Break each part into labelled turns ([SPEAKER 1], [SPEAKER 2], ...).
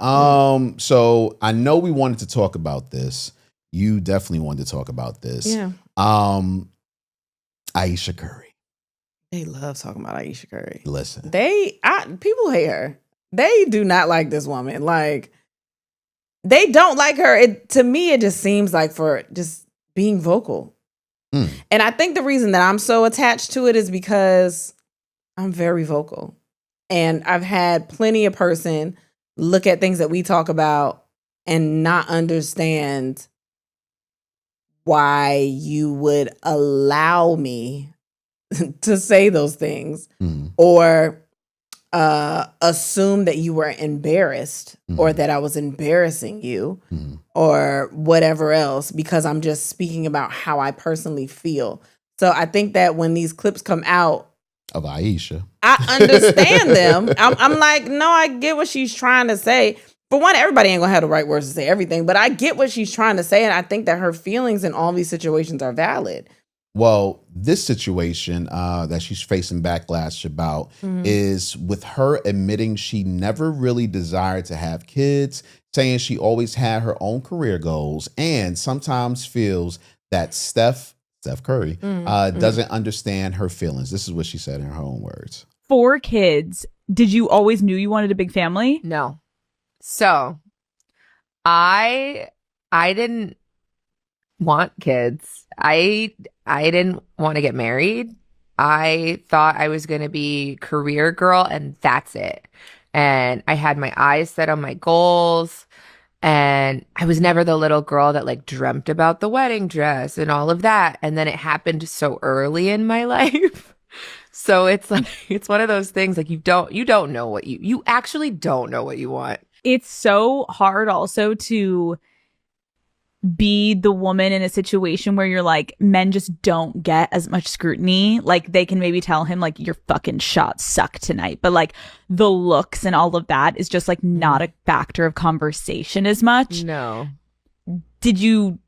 [SPEAKER 1] So I know we wanted to talk about this. You definitely wanted to talk about this.
[SPEAKER 2] Yeah.
[SPEAKER 1] Ayesha Curry.
[SPEAKER 2] They love talking about Ayesha Curry.
[SPEAKER 1] Listen.
[SPEAKER 2] People hate her. They do not like this woman. Like, they don't like her. To me, it just seems like for just being vocal. And I think the reason that I'm so attached to it is because I'm very vocal. And I've had plenty of person look at things that we talk about and not understand why you would allow me to say those things or assume that you were embarrassed or that I was embarrassing you or whatever else because I'm just speaking about how I personally feel. So I think that when these clips come out
[SPEAKER 1] of Ayesha,
[SPEAKER 2] I understand them. I'm like, no, I get what she's trying to say. For one, everybody ain't gonna have the right words to say everything, but I get what she's trying to say, and I think that her feelings in all these situations are valid.
[SPEAKER 1] Well, this situation that she's facing backlash about is with her admitting she never really desired to have kids, saying she always had her own career goals, and sometimes feels that Steph Curry doesn't understand her feelings. This is what she said in her own words.
[SPEAKER 3] 4 kids. Did you always knew you wanted a big family?
[SPEAKER 4] No. So I didn't want kids. I didn't want to get married. I thought I was going to be career girl and that's it. And I had my eyes set on my goals. And I was never the little girl that like dreamt about the wedding dress and all of that. And then it happened so early in my life. So it's like, it's one of those things like you don't know what you actually don't know what you want.
[SPEAKER 3] It's so hard also to be the woman in a situation where you're like, men just don't get as much scrutiny. Like they can maybe tell him like your fucking shots suck tonight, but like the looks and all of that is just like not a factor of conversation as much.
[SPEAKER 4] No.
[SPEAKER 3] Did you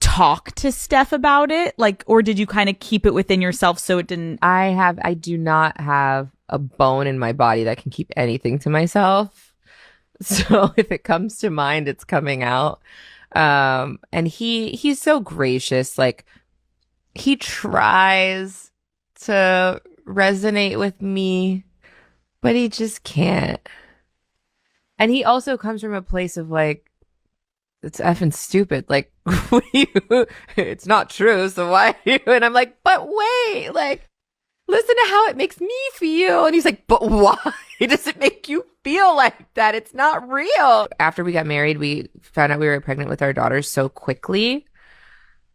[SPEAKER 3] talk to Steph about it? Like, or did you kind of keep it within yourself so it didn't?
[SPEAKER 4] I do not have a bone in my body that can keep anything to myself. So if it comes to mind, it's coming out. And he's so gracious. Like he tries to resonate with me, but he just can't. And he also comes from a place of like, it's effing stupid. Like, it's not true. So why? And I'm like, but wait, like, listen to how it makes me feel. And he's like, but why does it make you feel like that? It's not real. After we got married, we found out we were pregnant with our daughter so quickly.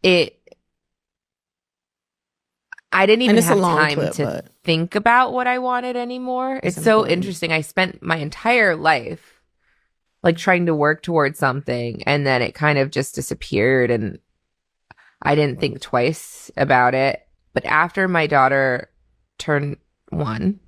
[SPEAKER 4] I didn't even have time to think about what I wanted anymore. It's so interesting. I spent my entire life like trying to work towards something, and then it kind of just disappeared, and I didn't think twice about it. But after my daughter turned 1,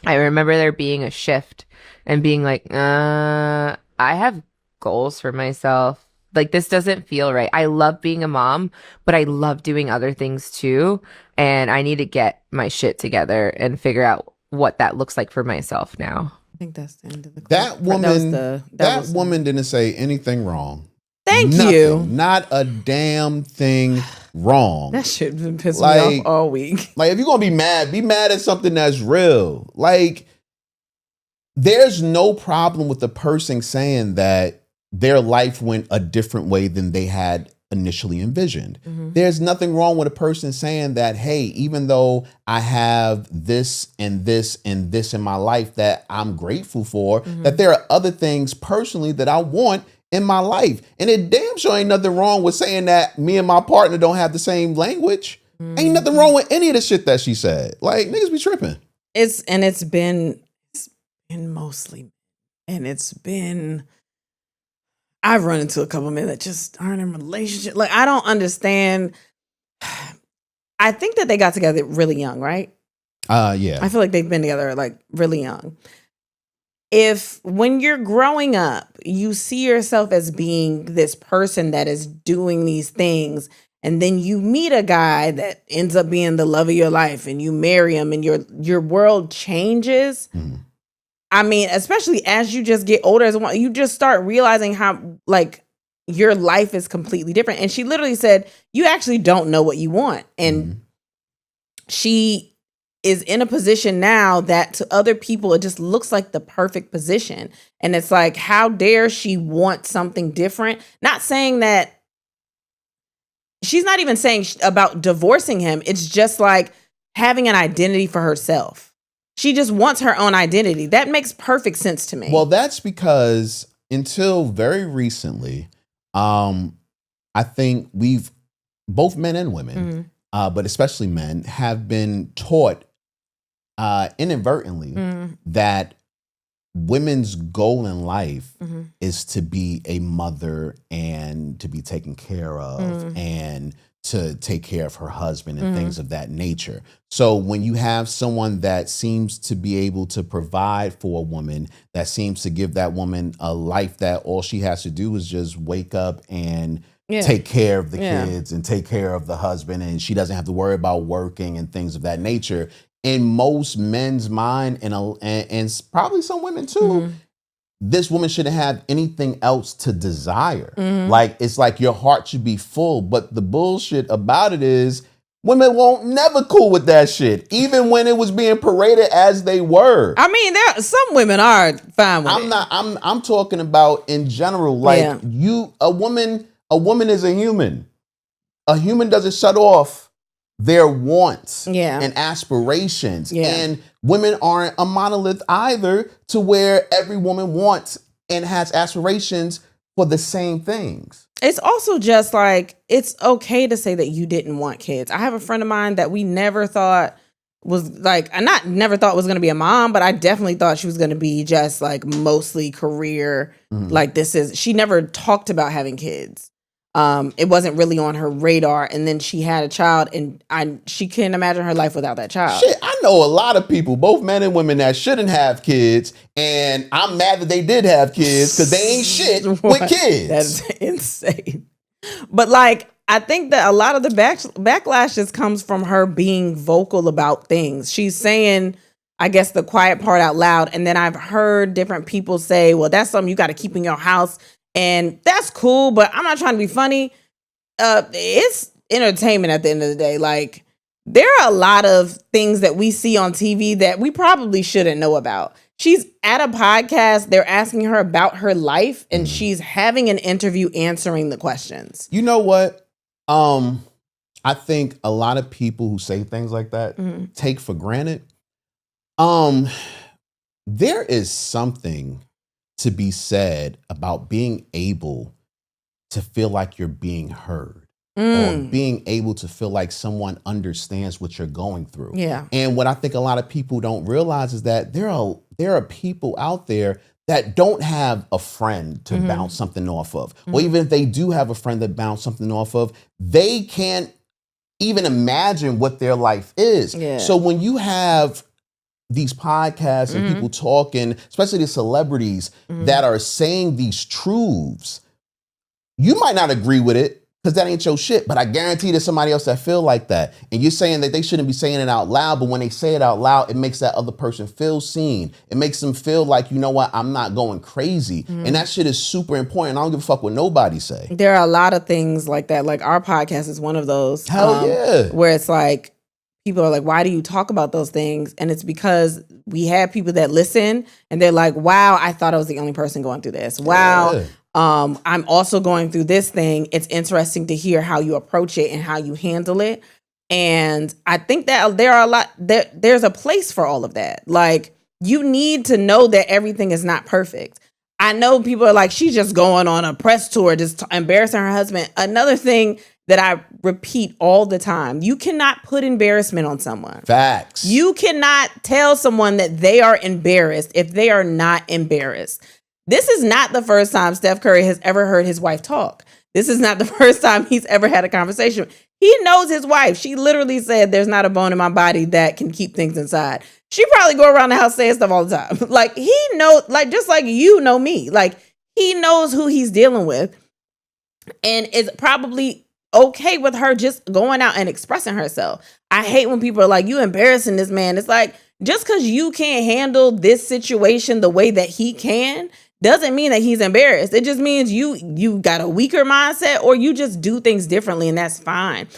[SPEAKER 4] I remember there being a shift and being like, I have goals for myself. Like, this doesn't feel right. I love being a mom, but I love doing other things too. And I need to get my shit together and figure out what that looks like for myself now.
[SPEAKER 2] I think that's the end of the clip.
[SPEAKER 1] That woman didn't say anything wrong.
[SPEAKER 2] Thank
[SPEAKER 1] Nothing.
[SPEAKER 2] you.
[SPEAKER 1] Not a damn thing wrong.
[SPEAKER 2] That shit been pissing me off all week.
[SPEAKER 1] Like, if you're going to be mad at something that's real. Like, there's no problem with the person saying that their life went a different way than they had initially envisioned. There's nothing wrong with a person saying that, hey, even though I have this and this and this in my life that I'm grateful for, that there are other things personally that I want in my life. And it damn sure ain't nothing wrong with saying that me and my partner don't have the same language. Ain't nothing wrong with any of the shit that she said. Like, niggas be tripping.
[SPEAKER 2] It's been mostly, and it's been, I've run into a couple men that just aren't in relationship. Like, I don't understand. I think that they got together really young, right?
[SPEAKER 1] Yeah.
[SPEAKER 2] I feel like they've been together like really young. If when you're growing up, you see yourself as being this person that is doing these things, and then you meet a guy that ends up being the love of your life and you marry him and your world changes, I mean, especially as you just get older, you just start realizing how like your life is completely different. And she literally said, you actually don't know what you want. And she is in a position now that to other people, it just looks like the perfect position. And it's like, how dare she want something different? Not saying that, she's not even saying about divorcing him. It's just like having an identity for herself. She just wants her own identity. That makes perfect sense to me.
[SPEAKER 1] Well, that's because until very recently, I think we've, both men and women, but especially men, have been taught inadvertently that women's goal in life is to be a mother and to be taken care of and to take care of her husband and things of that nature. So when you have someone that seems to be able to provide for a woman, that seems to give that woman a life that all she has to do is just wake up and take care of the kids and take care of the husband, and she doesn't have to worry about working and things of that nature. In most men's mind, and probably some women too, this woman shouldn't have anything else to desire. Like, it's like your heart should be full. But the bullshit about it is women won't never cool with that shit, even when it was being paraded as they were.
[SPEAKER 2] I mean, some women are fine with it.
[SPEAKER 1] I'm talking about in general. Like a woman is a human. A human doesn't shut off their wants and aspirations. And women aren't a monolith either, to where every woman wants and has aspirations for the same things.
[SPEAKER 2] It's also just like, it's okay to say that you didn't want kids. I have a friend of mine that we never thought was like, never thought was going to be a mom, but I definitely thought she was going to be just like mostly career. Like she never talked about having kids. It wasn't really on her radar, and then she had a child, and she can't imagine her life without that child.
[SPEAKER 1] Shit, I know a lot of people, both men and women, that shouldn't have kids, and I'm mad that they did have kids because they ain't shit with kids.
[SPEAKER 2] That's insane. But like, I think that a lot of the backlash just comes from her being vocal about things. She's saying, I guess, the quiet part out loud, and then I've heard different people say, well, that's something you got to keep in your house. And that's cool, but I'm not trying to be funny. It's entertainment at the end of the day. Like, there are a lot of things that we see on TV that we probably shouldn't know about. She's at a podcast. They're asking her about her life, and she's having an interview answering the questions.
[SPEAKER 1] You know what? I think a lot of people who say things like that take for granted. There is something to be said about being able to feel like you're being heard or being able to feel like someone understands what you're going through.
[SPEAKER 2] Yeah.
[SPEAKER 1] And what I think a lot of people don't realize is that there are people out there that don't have a friend to bounce something off of. Or even if they do have a friend that bounce something off of, they can't even imagine what their life is.
[SPEAKER 2] Yeah.
[SPEAKER 1] So when you have these podcasts and people talking, especially the celebrities that are saying these truths, you might not agree with it because that ain't your shit, but I guarantee there's somebody else that feel like that. And you're saying that they shouldn't be saying it out loud, but when they say it out loud, it makes that other person feel seen. It makes them feel like, you know what, I'm not going crazy. And that shit is super important. I don't give a fuck what nobody say.
[SPEAKER 2] There are a lot of things like that. Like, our podcast is one of those.
[SPEAKER 1] Hell yeah.
[SPEAKER 2] Where it's like, people are like, why do you talk about those things? And it's because we have people that listen and they're like, wow, I thought I was the only person going through this. Wow. I'm also going through this thing. It's interesting to hear how you approach it and how you handle it. And I think that there's a place for all of that. Like, you need to know that everything is not perfect. I know people are like, she's just going on a press tour, just embarrassing her husband. Another thing that I repeat all the time, you cannot put embarrassment on someone.
[SPEAKER 1] Facts.
[SPEAKER 2] You cannot tell someone that they are embarrassed if they are not embarrassed. This is not the first time Steph Curry has ever heard his wife talk. This is not the first time he's ever had a conversation. He knows his wife. She literally said, there's not a bone in my body that can keep things inside. She probably go around the house saying stuff all the time. Like, he knows, like, just like you know me, like, he knows who he's dealing with. And it's probably okay with her just going out and expressing herself. I hate when people are like, you embarrassing this man. It's like, just because you can't handle this situation the way that he can, doesn't mean that he's embarrassed. It just means you got a weaker mindset, or you just do things differently, and that's fine.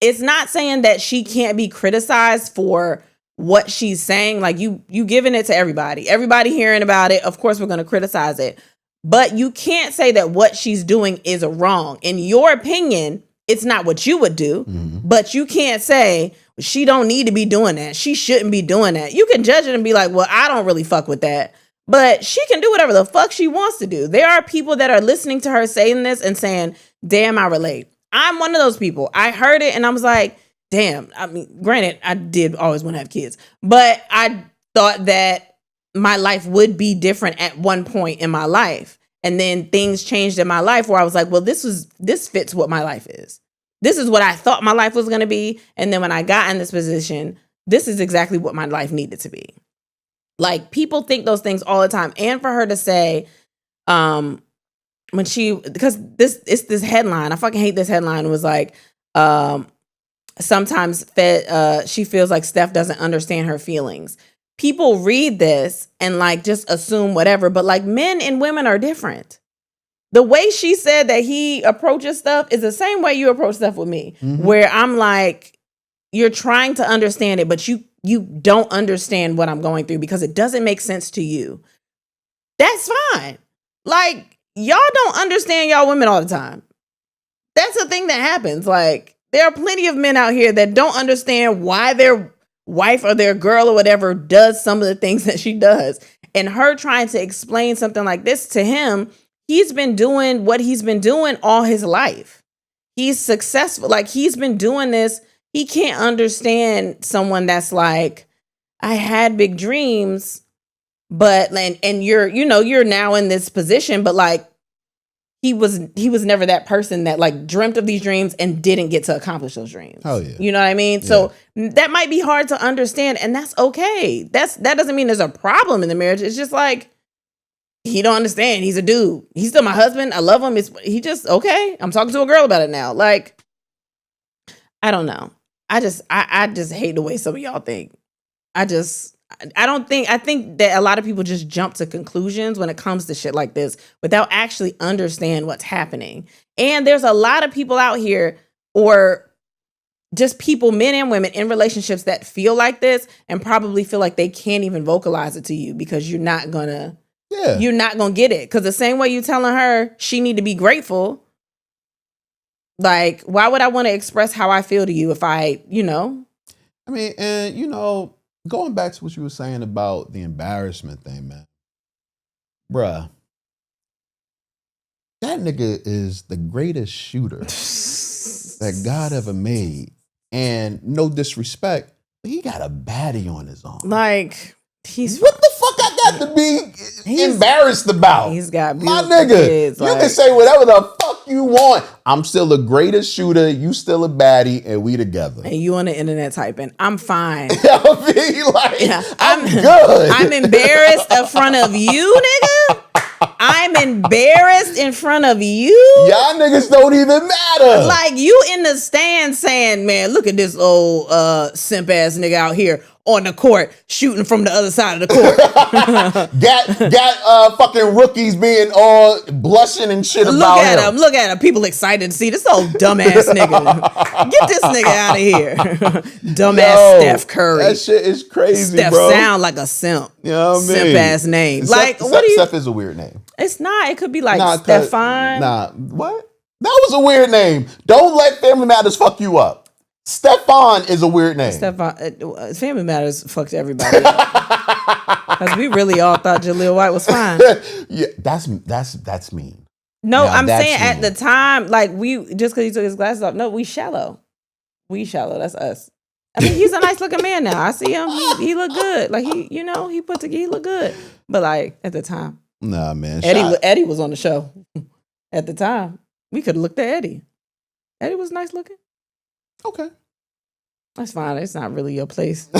[SPEAKER 2] It's not saying that she can't be criticized for what she's saying. Like, you giving it to everybody hearing about it. Of course, we're going to criticize it, but you can't say that what she's doing is wrong. In your opinion, it's not what you would do, but you can't say she don't need to be doing that. She shouldn't be doing that. You can judge it and be like, well, I don't really fuck with that, but she can do whatever the fuck she wants to do. There are people that are listening to her saying this and saying, damn, I relate. I'm one of those people. I heard it and I was like, damn. I mean, granted, I did always want to have kids, but I thought that my life would be different at one point in my life. And then things changed in my life where I was like, well, this fits what my life is. This is what I thought my life was going to be. And then when I got in this position, this is exactly what my life needed to be. Like, people think those things all the time. And for her to say, because this headline, I fucking hate this headline. It was like, sometimes she feels like Steph doesn't understand her feelings. People read this and like just assume whatever, but like, men and women are different. The way she said that he approaches stuff is the same way you approach stuff with me, where I'm like, you're trying to understand it, but you don't understand what I'm going through because it doesn't make sense to you. That's fine. Like, y'all don't understand y'all women all the time. That's a thing that happens. Like, there are plenty of men out here that don't understand why their wife or their girl or whatever does some of the things that she does. And her trying to explain something like this to him, he's been doing what he's been doing all his life. He's successful. Like, he's been doing this. He can't understand someone that's like, I had big dreams, but and you're now in this position, but like, he was never that person that like dreamt of these dreams and didn't get to accomplish those dreams.
[SPEAKER 1] Oh yeah.
[SPEAKER 2] You know what I mean? Yeah. So that might be hard to understand, and that's okay. That doesn't mean there's a problem in the marriage. It's just like, he don't understand. He's a dude. He's still my husband. I love him. He just, okay, I'm talking to a girl about it now. Like, I don't know. I just hate the way some of y'all think. I think that a lot of people just jump to conclusions when it comes to shit like this without actually understand what's happening. And there's a lot of people out here, or just people, men and women, in relationships that feel like this and probably feel like they can't even vocalize it to you because you're not gonna get it. Because the same way you telling her she need to be grateful, like, why would I want to express how I feel to you if I
[SPEAKER 1] mean, and going back to what you were saying about the embarrassment thing, man. Bruh, that nigga is the greatest shooter that God ever made. And no disrespect, but he got a baddie on his arm.
[SPEAKER 2] Like,
[SPEAKER 1] what the fuck I got to be embarrassed about?
[SPEAKER 2] He's got
[SPEAKER 1] my nigga.
[SPEAKER 2] Kids,
[SPEAKER 1] you can say whatever the fuck you want. I'm still the greatest shooter. You still a baddie, and we together.
[SPEAKER 2] And you on the internet typing, I'm fine.
[SPEAKER 1] I mean, like, I'm good.
[SPEAKER 2] I'm embarrassed in front of you, nigga. I'm embarrassed in front of you.
[SPEAKER 1] Y'all niggas don't even matter.
[SPEAKER 2] Like, you in the stand saying, man, look at this old simp ass nigga out here on the court shooting from the other side of the court.
[SPEAKER 1] got fucking rookies being all blushing and shit about him.
[SPEAKER 2] Look at him. People excited to see this old dumbass nigga. Get this nigga out of here. Dumbass Steph Curry.
[SPEAKER 1] That shit is crazy,
[SPEAKER 2] Steph
[SPEAKER 1] bro.
[SPEAKER 2] sound like a simp.
[SPEAKER 1] You know what I mean?
[SPEAKER 2] Simp ass name.
[SPEAKER 1] Steph is a weird name.
[SPEAKER 2] It's not. It could be like Stefan.
[SPEAKER 1] What? That was a weird name. Don't let Family Matters fuck you up. Stefan is a weird name.
[SPEAKER 2] Stefan, Family Matters fucks everybody. Because we really all thought Jaleel White was fine.
[SPEAKER 1] Yeah, that's mean.
[SPEAKER 2] No, I'm saying at the time, like, we just because he took his glasses off. No, we shallow. We shallow. That's us. I mean, he's a nice looking man now. I see him. He look good. Like, he look good. But like, at the time,
[SPEAKER 1] nah, man.
[SPEAKER 2] Eddie was on the show at the time. We could have looked at Eddie. Eddie was nice looking.
[SPEAKER 1] Okay.
[SPEAKER 2] That's fine. It's not really your place.